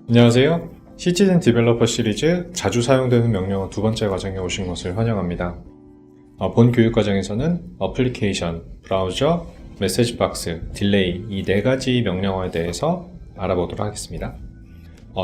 안녕하세요. 시티즌 디벨로퍼 시리즈 자주 사용되는 명령어 두 번째 과정에 오신 것을 환영합니다. 본 교육 과정에서는 어플리케이션, 브라우저, 메시지 박스, 딜레이 이 네 가지 명령어에 대해서 알아보도록 하겠습니다.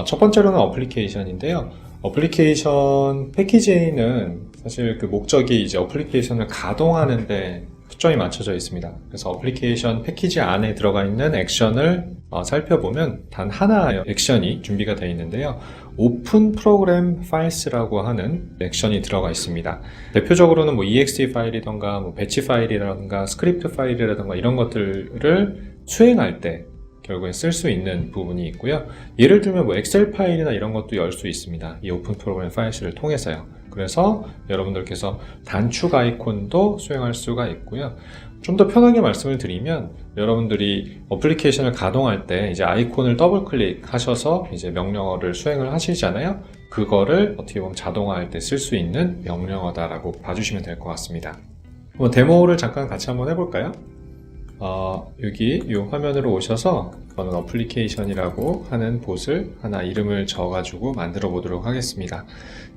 첫 번째로는 어플리케이션인데요. 어플리케이션 패키지에는 사실 그 목적이 이제 어플리케이션을 가동하는데 초점이 맞춰져 있습니다. 그래서 어플리케이션 패키지 안에 들어가 있는 액션을 살펴보면 단 하나의 액션이 준비가 되어 있는데요. 오픈 프로그램 파일스라고 하는 액션이 들어가 있습니다. 대표적으로는 뭐 exe 파일이던가 뭐 배치 파일이라던가 스크립트 파일이라던가 이런 것들을 수행할 때 결국에 쓸 수 있는 부분이 있고요. 예를 들면 뭐 엑셀 파일이나 이런 것도 열 수 있습니다. 이 오픈 프로그램 파일스를 통해서요. 그래서 여러분들께서 단축 아이콘도 수행할 수가 있고요. 좀 더 편하게 말씀을 드리면 여러분들이 어플리케이션을 가동할 때 이제 아이콘을 더블 클릭하셔서 이제 명령어를 수행을 하시잖아요. 그거를 어떻게 보면 자동화할 때 쓸 수 있는 명령어다라고 봐주시면 될 것 같습니다. 한번 데모를 잠깐 같이 한번 해볼까요? 여기 이 화면으로 오셔서 저는 어플리케이션이라고 하는 봇을 하나 이름을 적어가지고 만들어 보도록 하겠습니다.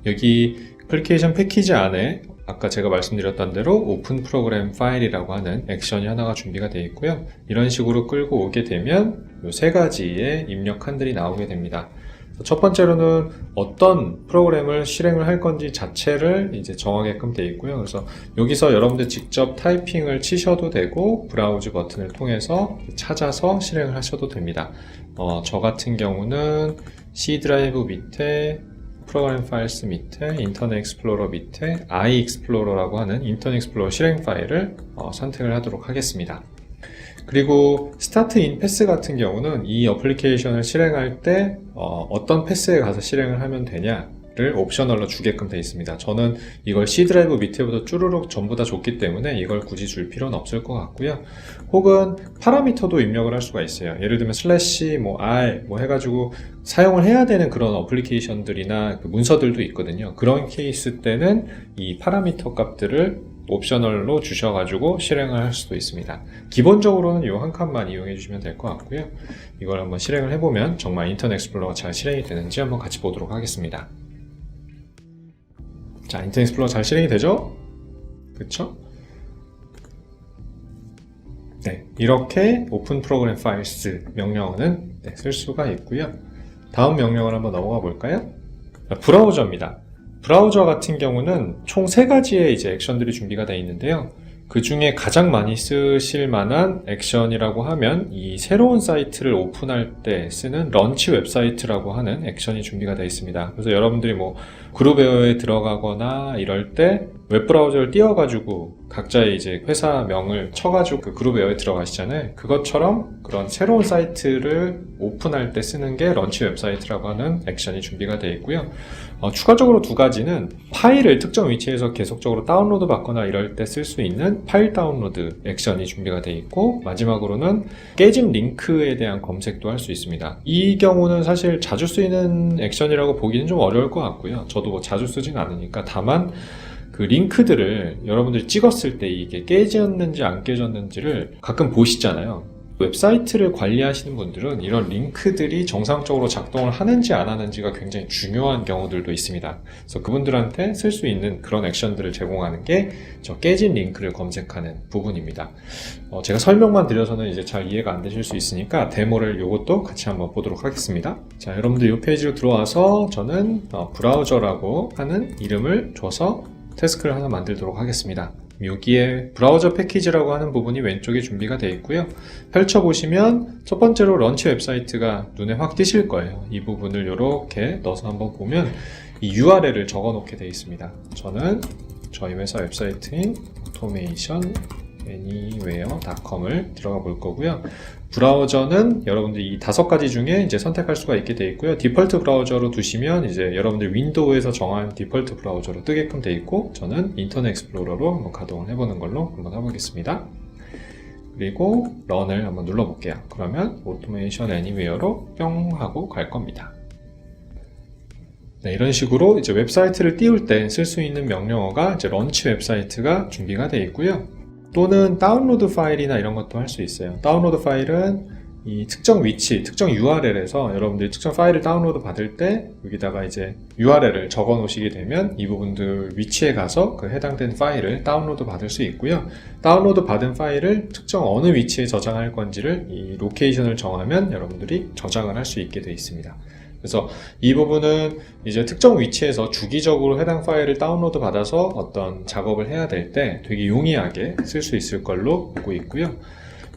여기 어플리케이션 패키지 안에 아까 제가 말씀드렸던 대로 오픈 프로그램 파일이라고 하는 액션이 하나가 준비가 되어 있고요. 이런 식으로 끌고 오게 되면 이 세 가지의 입력 칸들이 나오게 됩니다. 첫 번째로는 어떤 프로그램을 실행을 할 건지 자체를 이제 정하게끔 되어 있고요. 그래서 여기서 여러분들 직접 타이핑을 치셔도 되고 브라우즈 버튼을 통해서 찾아서 실행을 하셔도 됩니다. 저 같은 경우는 C 드라이브 밑에 프로그램 파일스 밑에 인터넷 익스플로러 밑에 i 익스플로러라고 하는 인터넷 익스플로러 실행 파일을 선택을 하도록 하겠습니다. 그리고 스타트 인 패스 같은 경우는 이 어플리케이션을 실행할 때 어떤 패스에 가서 실행을 하면 되냐를 옵셔널로 주게끔 되어 있습니다. 저는 이걸 C 드라이브 밑에부터 쭈루룩 전부 다 줬기 때문에 이걸 굳이 줄 필요는 없을 것 같고요. 혹은 파라미터도 입력을 할 수가 있어요. 예를 들면 슬래시 R 해가지고 사용을 해야 되는 그런 어플리케이션들이나 그 문서들도 있거든요. 그런 케이스 때는 이 파라미터 값들을 옵셔널로 주셔가지고 실행을 할 수도 있습니다. 기본적으로는 이 한 칸만 이용해 주시면 될 것 같고요. 이걸 한번 실행을 해보면 정말 인터넷 익스플로러가 잘 실행이 되는지 한번 같이 보도록 하겠습니다. 자, 인터넷 익스플로러 잘 실행이 되죠? 그쵸? 네, 이렇게 오픈 프로그램 파일스 명령어는 쓸 수가 있고요. 다음 명령어를 한번 넘어가 볼까요? 브라우저입니다. 브라우저 같은 경우는 총 3가지의 이제 액션들이 준비가 되어 있는데요. 그 중에 가장 많이 쓰실 만한 액션이라고 하면 이 새로운 사이트를 오픈할 때 쓰는 런치 웹사이트라고 하는 액션이 준비가 되어 있습니다. 그래서 여러분들이 뭐 그룹웨어에 들어가거나 이럴 때 웹브라우저를 띄워가지고 각자의 이제 회사명을 쳐가지고 그 그룹웨어에 들어가시잖아요. 그것처럼 그런 새로운 사이트를 오픈할 때 쓰는 게 런치 웹사이트라고 하는 액션이 준비가 되어 있고요. 추가적으로 2가지는 파일을 특정 위치에서 계속적으로 다운로드 받거나 이럴 때 쓸 수 있는 파일 다운로드 액션이 준비가 되어 있고, 마지막으로는 깨진 링크에 대한 검색도 할 수 있습니다. 이 경우는 사실 자주 쓰이는 액션이라고 보기는 좀 어려울 것 같고요. 저도 뭐 자주 쓰진 않으니까. 다만 그 링크들을 여러분들이 찍었을 때 이게 깨졌는지 안 깨졌는지를 가끔 보시잖아요. 웹사이트를 관리하시는 분들은 이런 링크들이 정상적으로 작동을 하는지 안 하는지가 굉장히 중요한 경우들도 있습니다. 그래서 그분들한테 쓸 수 있는 그런 액션들을 제공하는 게 저 깨진 링크를 검색하는 부분입니다. 제가 설명만 드려서는 이제 잘 이해가 안 되실 수 있으니까 데모를 이것도 같이 한번 보도록 하겠습니다. 자, 여러분들 이 페이지로 들어와서 저는 브라우저라고 하는 이름을 줘서 태스크를 하나 만들도록 하겠습니다. 여기에 브라우저 패키지라고 하는 부분이 왼쪽에 준비가 되어 있고요. 펼쳐보시면 첫 번째로 런치 웹사이트가 눈에 확 띄실 거예요. 이 부분을 이렇게 넣어서 한번 보면 이 URL을 적어 놓게 되어 있습니다. 저는 저희 회사 웹사이트인 automation anywhere.com을 들어가 볼 거고요. 브라우저는 여러분들 이 5가지 중에 이제 선택할 수가 있게 되어 있고요. 디폴트 브라우저로 두시면 이제 여러분들 윈도우에서 정한 디폴트 브라우저로 뜨게끔 되어 있고, 저는 인터넷 익스플로러로 한번 가동을 해보는 걸로 한번 해보겠습니다. 그리고 런을 한번 눌러볼게요. 그러면 automation anywhere로 뿅 하고 갈 겁니다. 네, 이런 식으로 이제 웹사이트를 띄울 때 쓸 수 있는 명령어가 이제 런치 웹사이트가 준비가 되어 있고요. 또는 다운로드 파일이나 이런 것도 할 수 있어요. 다운로드 파일은 이 특정 위치, 특정 URL에서 여러분들이 특정 파일을 다운로드 받을 때 여기다가 이제 URL을 적어 놓으시게 되면 이 부분들 위치에 가서 그 해당된 파일을 다운로드 받을 수 있고요. 다운로드 받은 파일을 특정 어느 위치에 저장할 건지를 이 로케이션을 정하면 여러분들이 저장을 할 수 있게 되어 있습니다. 그래서 이 부분은 이제 특정 위치에서 주기적으로 해당 파일을 다운로드 받아서 어떤 작업을 해야 될 때 되게 용이하게 쓸 수 있을 걸로 보고 있고요.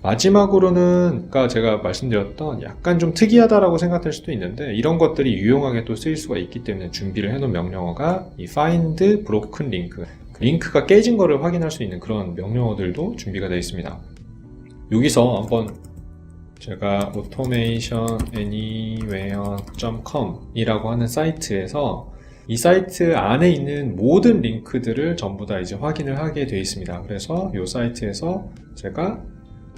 마지막으로는 아까 제가 말씀드렸던 약간 좀 특이하다라고 생각될 수도 있는데 이런 것들이 유용하게 또 쓰일 수가 있기 때문에 준비를 해놓은 명령어가 이 find broken link, 링크가 깨진 거를 확인할 수 있는 그런 명령어들도 준비가 되어 있습니다. 여기서 한번 제가 automationanywhere.com 이라고 하는 사이트에서 이 사이트 안에 있는 모든 링크들을 전부 다 이제 확인을 하게 되어 있습니다. 그래서 이 사이트에서 제가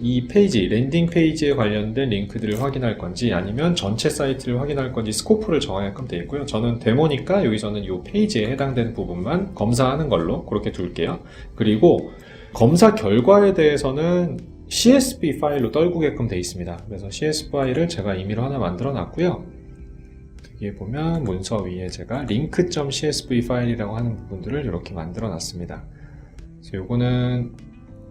이 페이지, 랜딩 페이지에 관련된 링크들을 확인할 건지 아니면 전체 사이트를 확인할 건지 스코프를 정하게끔 되어 있고요. 저는 데모니까 여기서는 이 페이지에 해당되는 부분만 검사하는 걸로 그렇게 둘게요. 그리고 검사 결과에 대해서는 CSV 파일로 떨구게끔 되어 있습니다. 그래서 CSV 파일을 제가 임의로 하나 만들어 놨고요. 여기에 보면 문서 위에 제가 link.csv 파일이라고 하는 부분들을 이렇게 만들어 놨습니다. 그래서 요거는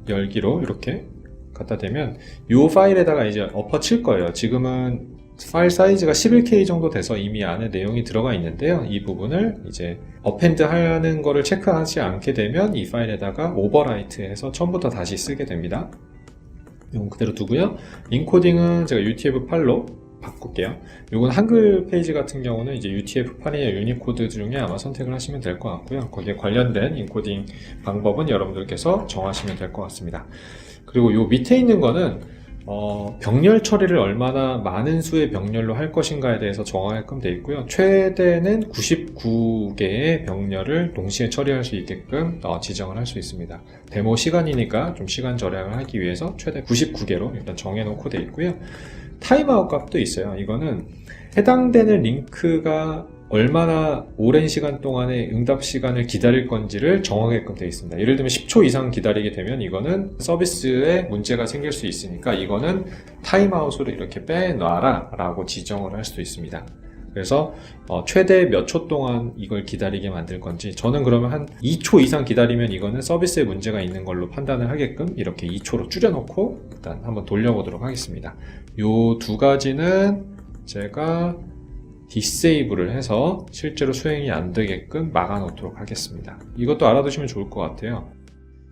열기로 이렇게 갖다 대면 이 파일에다가 이제 엎어칠 거예요. 지금은 파일 사이즈가 11K 정도 돼서 이미 안에 내용이 들어가 있는데요. 이 부분을 이제 어펜드 하는 거를 체크하지 않게 되면 이 파일에다가 오버라이트 해서 처음부터 다시 쓰게 됩니다. 이건 그대로 두고요. 인코딩은 제가 UTF-8로 바꿀게요. 이건 한글 페이지 같은 경우는 이제 UTF-8이나 유니코드 중에 아마 선택을 하시면 될 것 같고요. 거기에 관련된 인코딩 방법은 여러분들께서 정하시면 될 것 같습니다. 그리고 요 밑에 있는 거는 병렬 처리를 얼마나 많은 수의 병렬로 할 것인가에 대해서 정하게끔 되어 있고요. 최대는 99개의 병렬을 동시에 처리할 수 있게끔 지정을 할 수 있습니다. 데모 시간이니까 좀 시간 절약을 하기 위해서 최대 99개로 일단 정해놓고 되어 있고요. 타임아웃 값도 있어요. 이거는 해당되는 링크가 얼마나 오랜 시간 동안의 응답 시간을 기다릴 건지를 정하게끔 되어 있습니다. 예를 들면 10초 이상 기다리게 되면 이거는 서비스에 문제가 생길 수 있으니까 이거는 타임아웃으로 이렇게 빼놔라 라고 지정을 할 수도 있습니다. 그래서 최대 몇 초 동안 이걸 기다리게 만들 건지, 저는 그러면 한 2초 이상 기다리면 이거는 서비스에 문제가 있는 걸로 판단을 하게끔 이렇게 2초로 줄여놓고 일단 한번 돌려보도록 하겠습니다. 요 두 가지는 제가 디세이블을 해서 실제로 수행이 안 되게끔 막아 놓도록 하겠습니다. 이것도 알아두시면 좋을 것 같아요.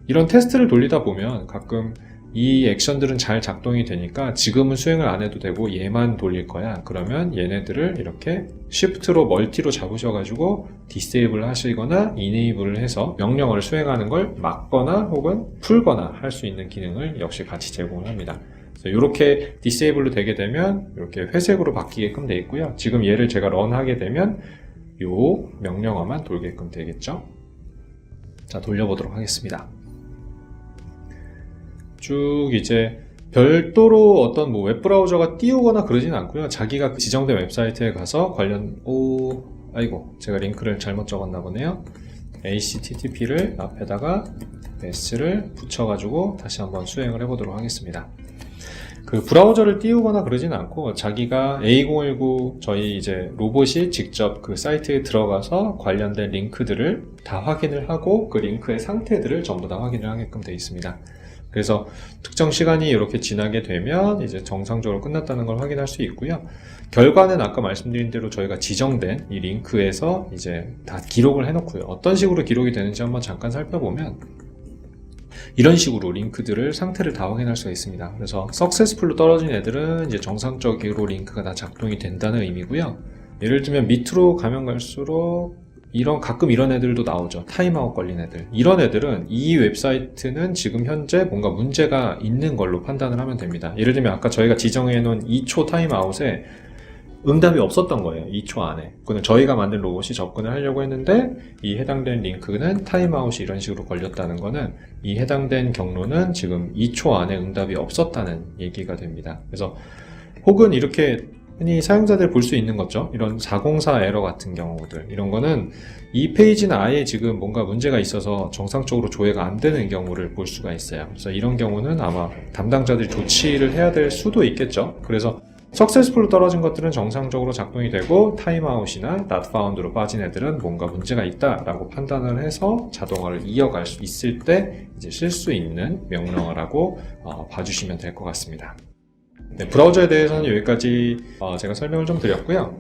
이런 테스트를 돌리다 보면 가끔 이 액션들은 잘 작동이 되니까 지금은 수행을 안 해도 되고 얘만 돌릴 거야. 그러면 얘네들을 이렇게 Shift로 멀티로 잡으셔가지고 디세이블 하시거나 이네이블을 해서 명령어를 수행하는 걸 막거나 혹은 풀거나 할 수 있는 기능을 역시 같이 제공을 합니다. 이렇게 디세이블로 되게 되면 이렇게 회색으로 바뀌게끔 되어 있고요. 지금 얘를 제가 런하게 되면 이 명령어만 돌게끔 되겠죠. 자, 돌려보도록 하겠습니다. 쭉 이제 별도로 어떤 웹브라우저가 띄우거나 그러진 않고요. 자기가 지정된 웹사이트에 가서 아이고 제가 링크를 잘못 적었나 보네요. HTTP를 앞에다가 s를 붙여가지고 다시 한번 수행을 해보도록 하겠습니다. 그 브라우저를 띄우거나 그러진 않고 자기가 A019 저희 이제 로봇이 직접 그 사이트에 들어가서 관련된 링크들을 다 확인을 하고 그 링크의 상태들을 전부 다 확인을 하게끔 되어 있습니다. 그래서 특정 시간이 이렇게 지나게 되면 이제 정상적으로 끝났다는 걸 확인할 수 있고요. 결과는 아까 말씀드린 대로 저희가 지정된 이 링크에서 이제 다 기록을 해놓고요. 어떤 식으로 기록이 되는지 한번 잠깐 살펴보면 이런 식으로 링크들을 상태를 다 확인할 수가 있습니다. 그래서 successful로 떨어진 애들은 이제 정상적으로 링크가 다 작동이 된다는 의미고요. 예를 들면 밑으로 가면 갈수록 가끔 이런 애들도 나오죠. 타임아웃 걸린 애들. 이런 애들은 이 웹사이트는 지금 현재 뭔가 문제가 있는 걸로 판단을 하면 됩니다. 예를 들면 아까 저희가 지정해 놓은 2초 타임아웃에 응답이 없었던 거예요. 2초 안에. 그는 저희가 만든 로봇이 접근을 하려고 했는데 이 해당된 링크는 타임아웃이 이런 식으로 걸렸다는 거는 이 해당된 경로는 지금 2초 안에 응답이 없었다는 얘기가 됩니다. 그래서 혹은 이렇게 흔히 사용자들이 볼 수 있는 거죠. 이런 404 에러 같은 경우들, 이런 거는 이 페이지는 아예 지금 뭔가 문제가 있어서 정상적으로 조회가 안 되는 경우를 볼 수가 있어요. 그래서 이런 경우는 아마 담당자들이 조치를 해야 될 수도 있겠죠. 그래서 석세스풀로 떨어진 것들은 정상적으로 작동이 되고 타임아웃이나 not found로 빠진 애들은 뭔가 문제가 있다라고 판단을 해서 자동화를 이어갈 수 있을 때 이제 쓸 수 있는 명령어라고 봐주시면 될 것 같습니다. 네, 브라우저에 대해서는 여기까지 제가 설명을 좀 드렸고요.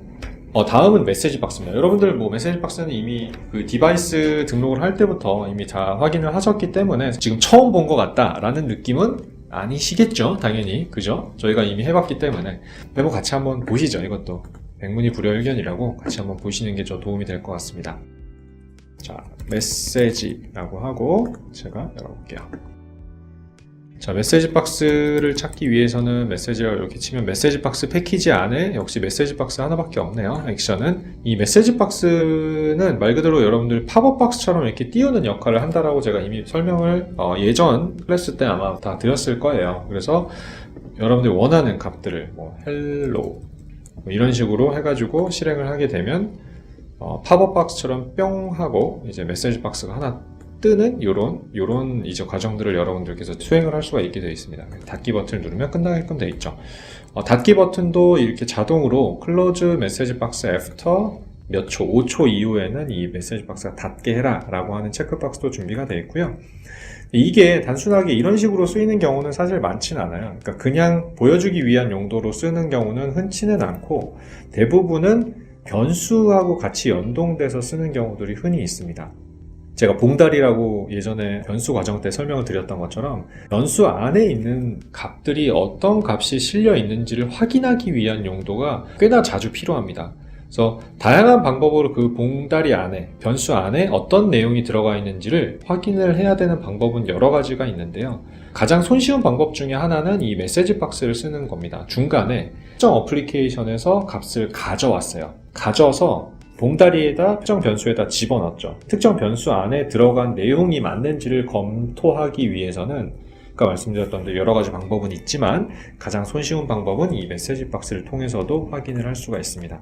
다음은 메시지 박스입니다. 여러분들 메시지 박스는 이미 그 디바이스 등록을 할 때부터 이미 다 확인을 하셨기 때문에 지금 처음 본 것 같다라는 느낌은 아니시겠죠? 당연히. 그죠? 저희가 이미 해봤기 때문에 메모 같이 한번 보시죠. 이것도 백문이 불여일견이라고 같이 한번 보시는 게 좀 도움이 될 것 같습니다. 자, 메시지라고 하고 제가 열어볼게요. 자, 메시지 박스를 찾기 위해서는 메시지를 이렇게 치면 메시지 박스 패키지 안에 역시 메시지 박스 하나밖에 없네요. 액션은. 이 메시지 박스는 말 그대로 여러분들 팝업 박스처럼 이렇게 띄우는 역할을 한다라고 제가 이미 설명을 예전 클래스 때 아마 다 드렸을 거예요. 그래서 여러분들이 원하는 값들을 헬로 이런 식으로 해가지고 실행을 하게 되면 팝업 박스처럼 뿅 하고 이제 메시지 박스가 하나 뜨는 요런 이제 과정들을 여러분들께서 수행을 할 수가 있게 되어 있습니다. 닫기 버튼을 누르면 끝나게끔 되어 있죠. 닫기 버튼도 이렇게 자동으로 close message box after 몇 초, 5초 이후에는 이 메시지 박스가 닫게 해라 라고 하는 체크박스도 준비가 되어 있고요. 이게 단순하게 이런 식으로 쓰이는 경우는 사실 많지는 않아요. 그러니까 그냥 보여주기 위한 용도로 쓰는 경우는 흔치는 않고 대부분은 변수하고 같이 연동돼서 쓰는 경우들이 흔히 있습니다. 제가 봉다리라고 예전에 변수 과정 때 설명을 드렸던 것처럼 변수 안에 있는 값들이 어떤 값이 실려 있는지를 확인하기 위한 용도가 꽤나 자주 필요합니다. 그래서 다양한 방법으로 그 봉다리 안에, 변수 안에 어떤 내용이 들어가 있는지를 확인을 해야 되는 방법은 여러 가지가 있는데요. 가장 손쉬운 방법 중에 하나는 이 메시지 박스를 쓰는 겁니다. 중간에 특정 어플리케이션에서 값을 가져왔어요. 가져서 봉다리에다 특정 변수에다 집어넣었죠. 특정 변수 안에 들어간 내용이 맞는지를 검토하기 위해서는 아까 말씀드렸던 여러 가지 방법은 있지만 가장 손쉬운 방법은 이 메시지 박스를 통해서도 확인을 할 수가 있습니다.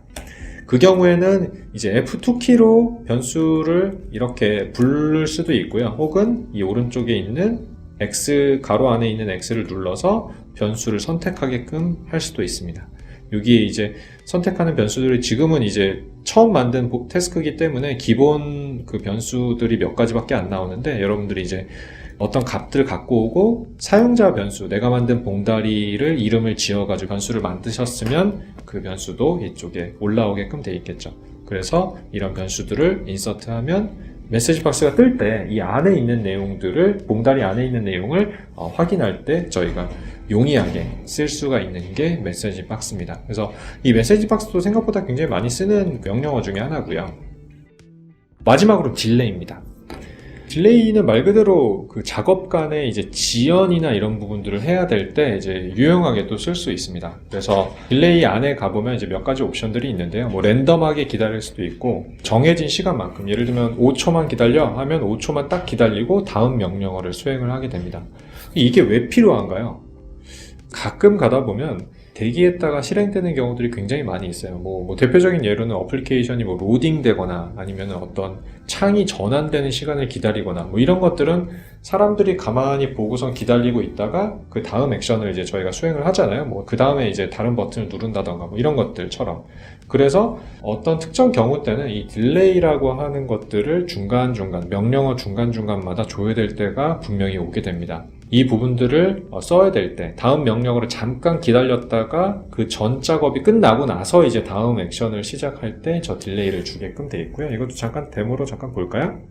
그 경우에는 이제 F2키로 변수를 이렇게 부를 수도 있고요. 혹은 이 오른쪽에 있는 X 가로 안에 있는 X를 눌러서 변수를 선택하게끔 할 수도 있습니다. 여기에 이제 선택하는 변수들이 지금은 이제 처음 만든 태스크이기 때문에 기본 그 변수들이 몇 가지밖에 안 나오는데 여러분들이 이제 어떤 값들을 갖고 오고 사용자 변수, 내가 만든 봉다리를 이름을 지어가지고 변수를 만드셨으면 그 변수도 이쪽에 올라오게끔 돼 있겠죠. 그래서 이런 변수들을 인서트하면 메시지 박스가 뜰 때 이 안에 있는 내용들을, 봉다리 안에 있는 내용을 확인할 때 저희가 용이하게 쓸 수가 있는 게 메시지 박스입니다. 그래서 이 메시지 박스도 생각보다 굉장히 많이 쓰는 명령어 중에 하나고요. 마지막으로 딜레이입니다. 딜레이는 말 그대로 그 작업 간에 이제 지연이나 이런 부분들을 해야 될 때 이제 유용하게 또 쓸 수 있습니다. 그래서 딜레이 안에 가보면 이제 몇 가지 옵션들이 있는데요. 랜덤하게 기다릴 수도 있고, 정해진 시간만큼, 예를 들면 5초만 기다려 하면 5초만 딱 기다리고 다음 명령어를 수행을 하게 됩니다. 이게 왜 필요한가요? 가끔 가다 보면 대기했다가 실행되는 경우들이 굉장히 많이 있어요. 대표적인 예로는 어플리케이션이 로딩 되거나 아니면 어떤 창이 전환되는 시간을 기다리거나 이런 것들은 사람들이 가만히 보고선 기다리고 있다가 그 다음 액션을 이제 저희가 수행을 하잖아요. 그 다음에 이제 다른 버튼을 누른다던가 이런 것들처럼. 그래서 어떤 특정 경우 때는 이 딜레이라고 하는 것들을 중간중간, 명령어 중간중간마다 줘야 될 때가 분명히 오게 됩니다. 이 부분들을 써야 될 때, 다음 명령어를 잠깐 기다렸다가 그 전 작업이 끝나고 나서 이제 다음 액션을 시작할 때 저 딜레이를 주게끔 되어 있고요. 이것도 잠깐 데모로 잠깐 볼까요?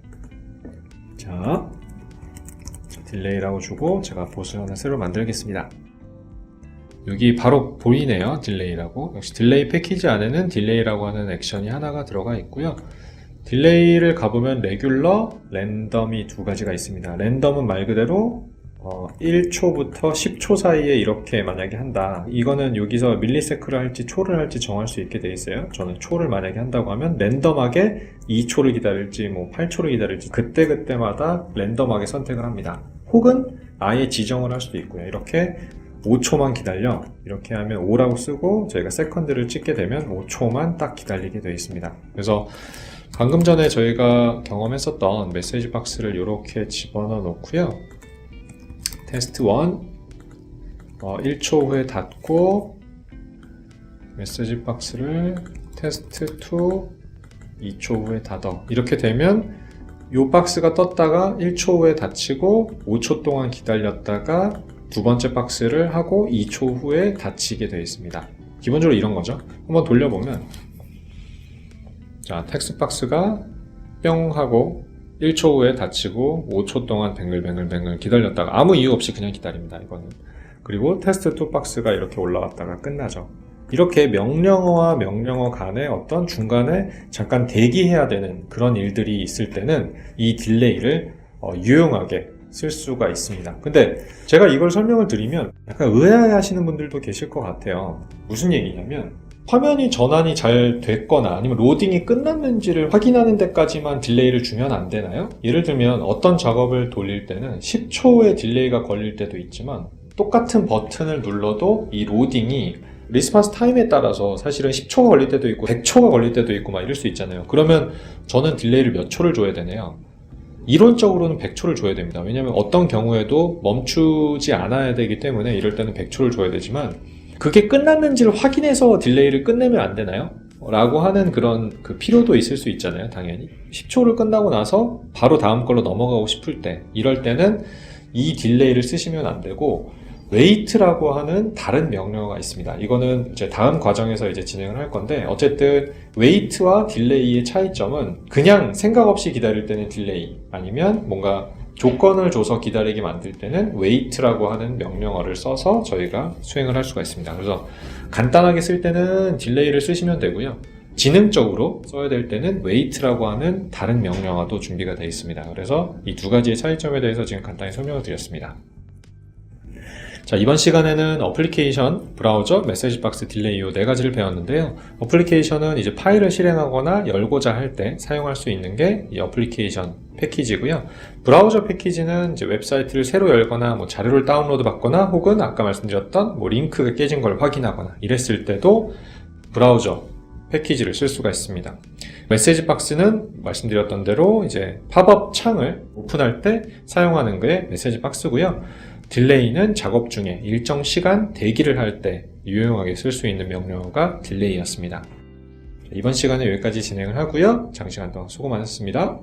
자, 딜레이라고 주고 제가 봇을 하나 새로 만들겠습니다. 여기 바로 보이네요. 딜레이라고. 역시 딜레이 패키지 안에는 딜레이라고 하는 액션이 하나가 들어가 있고요. 딜레이를 가보면 레귤러, 랜덤이 두 가지가 있습니다. 랜덤은 말 그대로 1초부터 10초 사이에 이렇게 만약에 한다. 이거는 여기서 밀리세크를 할지 초를 할지 정할 수 있게 돼 있어요. 저는 초를 만약에 한다고 하면 랜덤하게 2초를 기다릴지 8초를 기다릴지 그때그때마다 랜덤하게 선택을 합니다. 혹은 아예 지정을 할 수도 있고요. 이렇게 5초만 기다려. 이렇게 하면 5라고 쓰고 저희가 세컨드를 찍게 되면 5초만 딱 기다리게 되어 있습니다. 그래서 방금 전에 저희가 경험했었던 메시지 박스를 이렇게 집어넣어 놓고요. 테스트 1 1초 후에 닫고, 메시지 박스를 테스트 2 2초 후에 닫아. 이렇게 되면 이 박스가 떴다가 1초 후에 닫히고 5초 동안 기다렸다가 두 번째 박스를 하고 2초 후에 닫히게 되어 있습니다. 기본적으로 이런 거죠. 한번 돌려보면, 자, 텍스트 박스가 뿅 하고 1초 후에 닫히고 5초 동안 뱅글뱅글 기다렸다가 아무 이유 없이 그냥 기다립니다. 이거는. 그리고 테스트 2 박스가 이렇게 올라왔다가 끝나죠. 이렇게 명령어와 명령어 간에 어떤 중간에 잠깐 대기해야 되는 그런 일들이 있을 때는 이 딜레이를 유용하게 쓸 수가 있습니다. 근데 제가 이걸 설명을 드리면 약간 의아해 하시는 분들도 계실 것 같아요. 무슨 얘기냐면, 화면이 전환이 잘 됐거나 아니면 로딩이 끝났는지를 확인하는 데까지만 딜레이를 주면 안 되나요? 예를 들면 어떤 작업을 돌릴 때는 10초의 딜레이가 걸릴 때도 있지만 똑같은 버튼을 눌러도 이 로딩이 리스폰스 타임에 따라서 사실은 10초가 걸릴 때도 있고 100초가 걸릴 때도 있고 막 이럴 수 있잖아요. 그러면 저는 딜레이를 몇 초를 줘야 되네요. 이론적으로는 100초를 줘야 됩니다. 왜냐하면 어떤 경우에도 멈추지 않아야 되기 때문에 이럴 때는 100초를 줘야 되지만, 그게 끝났는지를 확인해서 딜레이를 끝내면 안 되나요? 라고 하는 그런 그 필요도 있을 수 있잖아요. 당연히 10초를 끝나고 나서 바로 다음 걸로 넘어가고 싶을 때, 이럴 때는 이 딜레이를 쓰시면 안 되고 wait라고 하는 다른 명령어가 있습니다. 이거는 이제 다음 과정에서 이제 진행을 할 건데, 어쨌든 wait와 딜레이의 차이점은 그냥 생각 없이 기다릴 때는 딜레이, 아니면 뭔가 조건을 줘서 기다리게 만들 때는 wait라고 하는 명령어를 써서 저희가 수행을 할 수가 있습니다. 그래서 간단하게 쓸 때는 딜레이를 쓰시면 되고요. 지능적으로 써야 될 때는 wait라고 하는 다른 명령어도 준비가 되어 있습니다. 그래서 이 두 가지의 차이점에 대해서 지금 간단히 설명을 드렸습니다. 자, 이번 시간에는 어플리케이션, 브라우저, 메시지 박스, 딜레이 이 네 가지를 배웠는데요. 어플리케이션은 이제 파일을 실행하거나 열고자 할 때 사용할 수 있는 게 이 어플리케이션 패키지고요. 브라우저 패키지는 이제 웹사이트를 새로 열거나 뭐 자료를 다운로드 받거나 혹은 아까 말씀드렸던 뭐 링크가 깨진 걸 확인하거나 이랬을 때도 브라우저 패키지를 쓸 수가 있습니다. 메시지 박스는 말씀드렸던 대로 이제 팝업 창을 오픈할 때 사용하는 게 메시지 박스고요. 딜레이는 작업 중에 일정 시간 대기를 할 때 유용하게 쓸 수 있는 명령어가 딜레이였습니다. 이번 시간에 여기까지 진행을 하고요. 장시간 동안 수고 많으셨습니다.